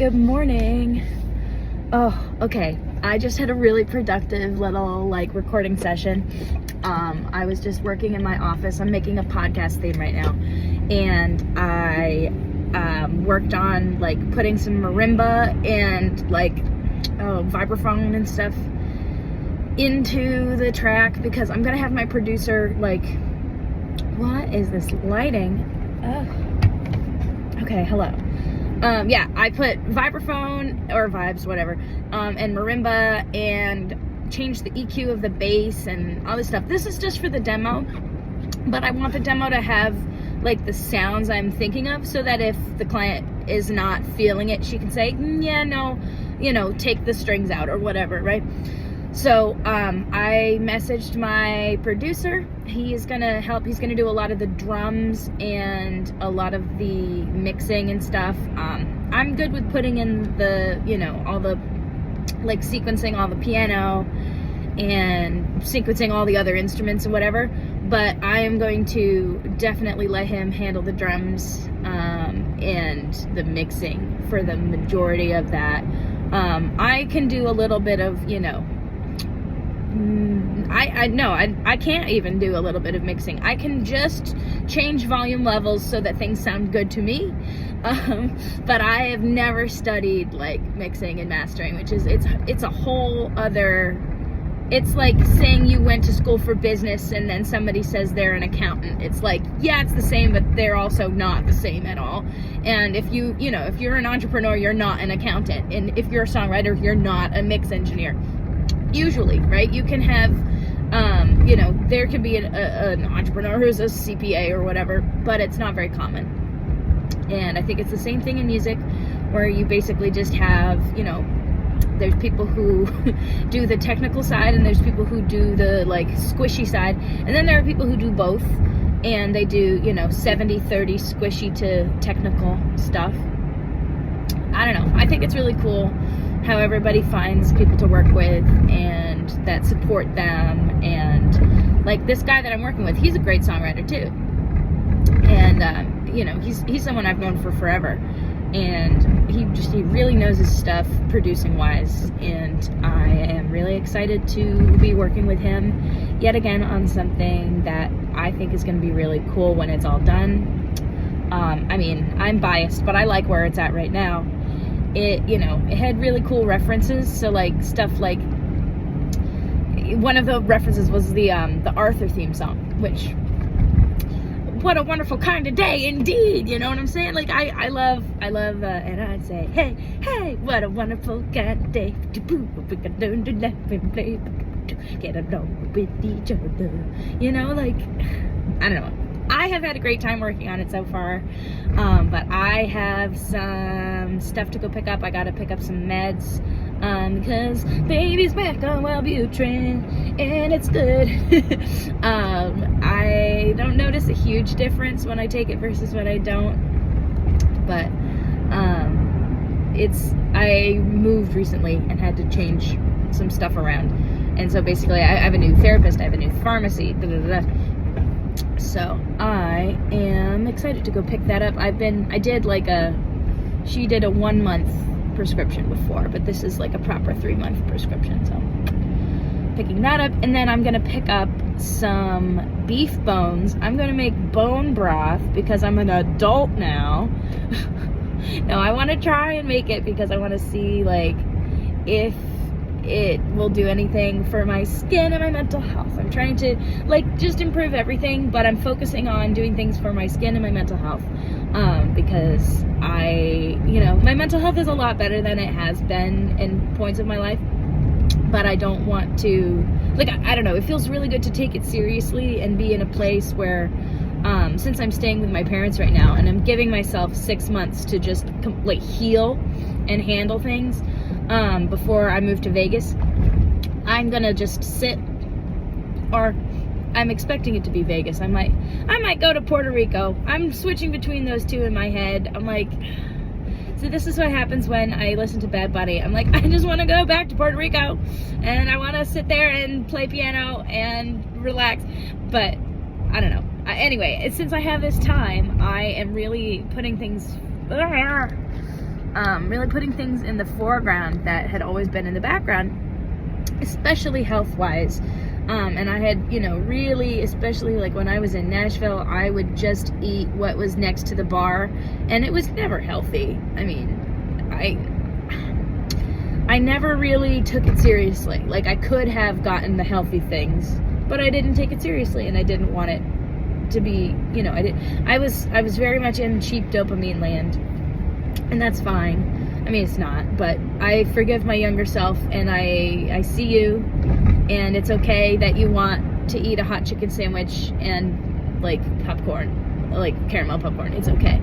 Good morning. Oh, okay. I just had a really productive little recording session. I was just working in my office. I'm making a podcast theme right now, and I worked on putting some marimba and vibraphone and stuff into the track, because I'm gonna have my producer what is this lighting? Okay, hello. Yeah, I put vibraphone or vibes, whatever, and marimba, and changed the EQ of the bass and all this stuff. This is just for the demo, but I want the demo to have the sounds I'm thinking of, so that if the client is not feeling it, she can say, yeah, no, take the strings out or whatever, right? So I messaged my producer. He's gonna help. He's gonna do a lot of the drums and a lot of the mixing and stuff. I'm good with putting in the, all the sequencing all the piano and sequencing all the other instruments and whatever, but I am going to definitely let him handle the drums and the mixing for the majority of that. I can do a little bit of, I can't even do a little bit of mixing. I can just change volume levels so that things sound good to me. But I have never studied mixing and mastering, which is, it's a whole other, it's like saying you went to school for business and then somebody says they're an accountant. It's yeah, it's the same, but they're also not the same at all. And if if you're an entrepreneur, you're not an accountant. And if you're a songwriter, you're not a mix engineer. Usually, right? You can have, there could be an entrepreneur who's a CPA or whatever, but it's not very common. And I think it's the same thing in music, where you basically just have, there's people who do the technical side, and there's people who do the squishy side, and then there are people who do both, and they do 70-30 squishy to technical stuff. I don't know. I think it's really cool how everybody finds people to work with and that support them. And this guy that I'm working with, he's a great songwriter too. And he's someone I've known for forever. And he really knows his stuff producing wise. And I am really excited to be working with him yet again on something that I think is going to be really cool when it's all done. I'm biased, but I like where it's at right now. It had really cool references. So stuff one of the references was the Arthur theme song, which, what a wonderful kind of day indeed, you know what I'm saying? I love, and I'd say, hey, what a wonderful kind of day, get along with each other, I don't know. I have had a great time working on it so far, but I have some stuff to go pick up. I gotta pick up some meds, because baby's back on Wellbutrin, and it's good. I don't notice a huge difference when I take it versus when I don't, but I moved recently and had to change some stuff around, and so basically I have a new therapist, I have a new pharmacy, So I am excited to go pick that up. She did a 1 month prescription before, but this is a proper 3 month prescription. So picking that up, and then I'm gonna pick up some beef bones. I'm gonna make bone broth because I'm an adult now. No, I want to try and make it because I want to see if it will do anything for my skin and my mental health. I'm trying to just improve everything, but I'm focusing on doing things for my skin and my mental health, because my mental health is a lot better than it has been in points of my life, but I don't want to, I don't know, it feels really good to take it seriously and be in a place where, since I'm staying with my parents right now, and I'm giving myself 6 months to just heal and handle things, before I move to Vegas, I'm gonna just sit, or I'm expecting it to be Vegas. I might go to Puerto Rico. I'm switching between those two in my head. I'm so this is what happens when I listen to Bad Bunny. I'm I just want to go back to Puerto Rico, and I want to sit there and play piano and relax, but I don't know. Anyway, since I have this time, I am really putting things really putting things in the foreground that had always been in the background, especially health-wise. And I had, really, especially like when I was in Nashville, I would just eat what was next to the bar, and it was never healthy. I mean, I never really took it seriously. Like, I could have gotten the healthy things, but I didn't take it seriously, and I didn't want it to be, I was very much in cheap dopamine land, and that's fine. I mean, it's not, but I forgive my younger self, and I see you, and it's okay that you want to eat a hot chicken sandwich and like popcorn, like caramel popcorn. It's okay.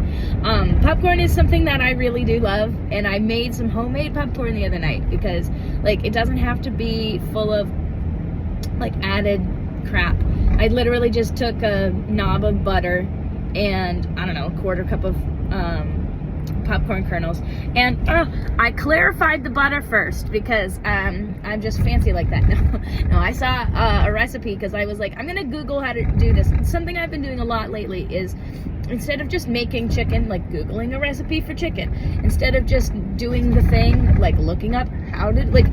Popcorn is something that I really do love, and I made some homemade popcorn the other night because like it doesn't have to be full of like added crap. I literally just took a knob of butter and I don't know, a quarter cup of popcorn kernels, and I clarified the butter first because I'm just fancy like that. No, I saw a recipe because I was like, I'm gonna Google how to do this. Something I've been doing a lot lately is, instead of just making chicken, like Googling a recipe for chicken, instead of just doing the thing, like looking up how to, like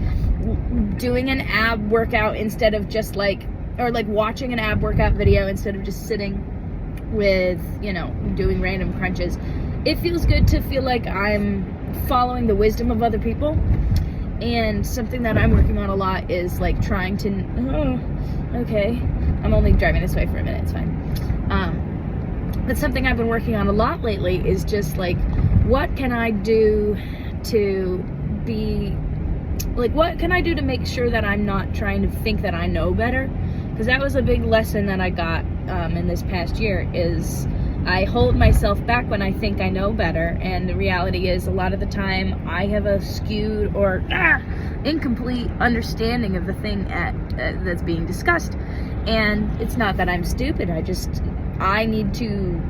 doing an ab workout instead of just like, or like watching an ab workout video instead of just sitting with, doing random crunches. It feels good to feel like I'm following the wisdom of other people. And something that I'm working on a lot is like trying to, okay, I'm only driving this way for a minute, it's fine. But something I've been working on a lot lately is just like, what can I do to be, like, what can I do to make sure that I'm not trying to think that I know better? Because that was a big lesson that I got in this past year, is I hold myself back when I think I know better, and the reality is a lot of the time I have a skewed or incomplete understanding of the thing that's being discussed. And it's not that I'm stupid, I need to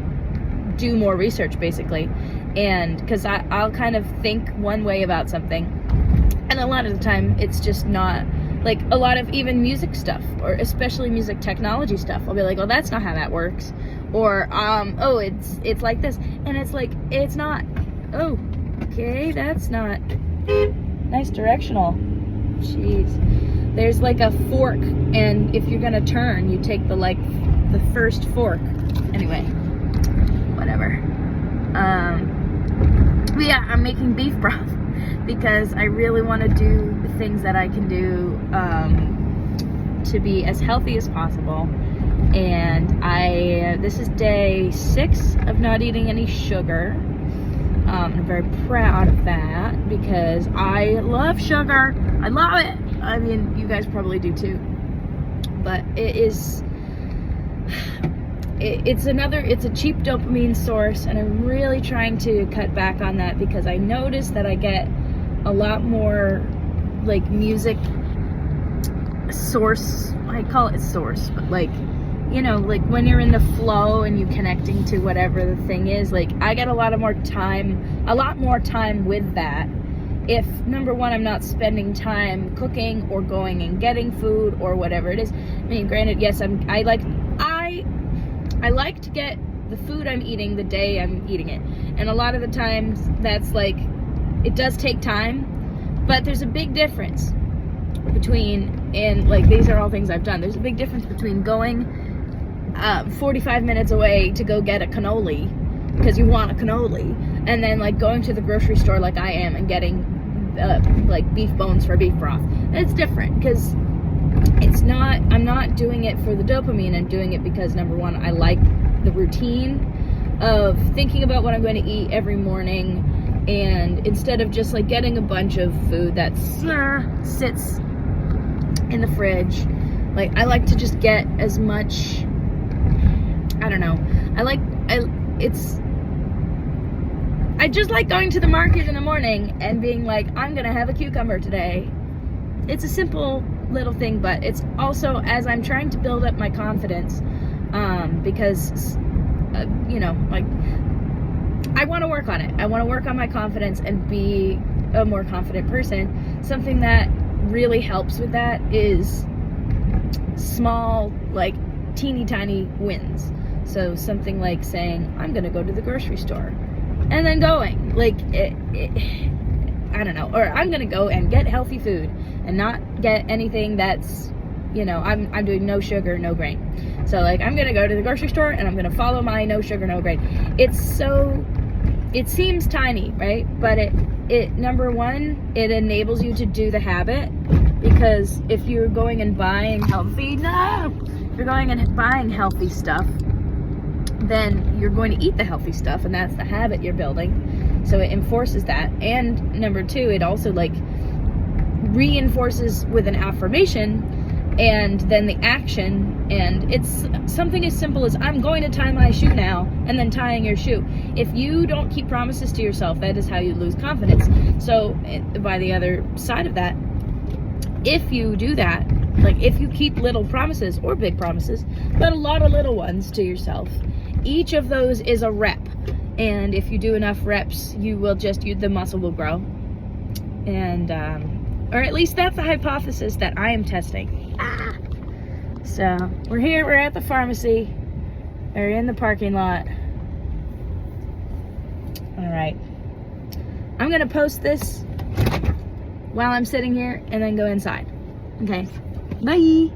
do more research, basically. And because I'll kind of think one way about something, and a lot of the time it's just not. Like a lot of even music stuff, or especially music technology stuff, I'll be like, well, that's not how that works. Or, oh, it's like this. And it's like, it's not. Oh, okay, that's not. Nice directional. Jeez. There's like a fork, and if you're gonna turn, you take the first fork. Anyway, whatever. But yeah, I'm making beef broth because I really want to do the things that I can do to be as healthy as possible. And this is day 6 of not eating any sugar. I'm very proud of that because I love sugar. I love it. I mean, you guys probably do too. But it's a cheap dopamine source, and I'm really trying to cut back on that because I notice that I get a lot more like music source. I call it source, but like, like when you're in the flow and you connecting to whatever the thing is, like I get a lot more time with that. If number one, I'm not spending time cooking or going and getting food or whatever it is. I mean, granted, yes, I like to get the food I'm eating the day I'm eating it. And a lot of the times that's like, it does take time, but there's a big difference between, and like these are all things I've done, there's a big difference between going 45 minutes away to go get a cannoli because you want a cannoli, and then like going to the grocery store like I am and getting like beef bones for beef broth. It's different because I'm not doing it for the dopamine. I'm doing it because number one, I like the routine of thinking about what I'm going to eat every morning, and instead of just like getting a bunch of food that sits in the fridge, like I like to just get as much, I don't know, I just like going to the market in the morning and being like, I'm gonna have a cucumber today. It's a simple little thing, but it's also, as I'm trying to build up my confidence, because like I want to work on it. I want to work on my confidence and be a more confident person. Something that really helps with that is small, like teeny tiny wins. So something like saying, I'm gonna go to the grocery store. and then going. Like, I don't know. Or I'm gonna go and get healthy food and not get anything that's, you know, I'm doing no sugar, no grain. So like, I'm gonna go to the grocery store and I'm gonna follow my no sugar, no grain. It seems tiny, right? But it number one, it enables you to do the habit, because if you're going and buying healthy stuff, then you're going to eat the healthy stuff, and that's the habit you're building. So it enforces that. And number two, it also like reinforces with an affirmation and then the action. And it's something as simple as, I'm going to tie my shoe now, and then tying your shoe. If you don't keep promises to yourself, that is how you lose confidence. So by the other side of that, if you do that, like if you keep little promises or big promises, but a lot of little ones to yourself, each of those is a rep. And if you do enough reps, the muscle will grow. And, or at least that's the hypothesis that I am testing. So we're at the pharmacy. We're in the parking lot. All right. I'm going to post this while I'm sitting here and then go inside. Okay. Bye.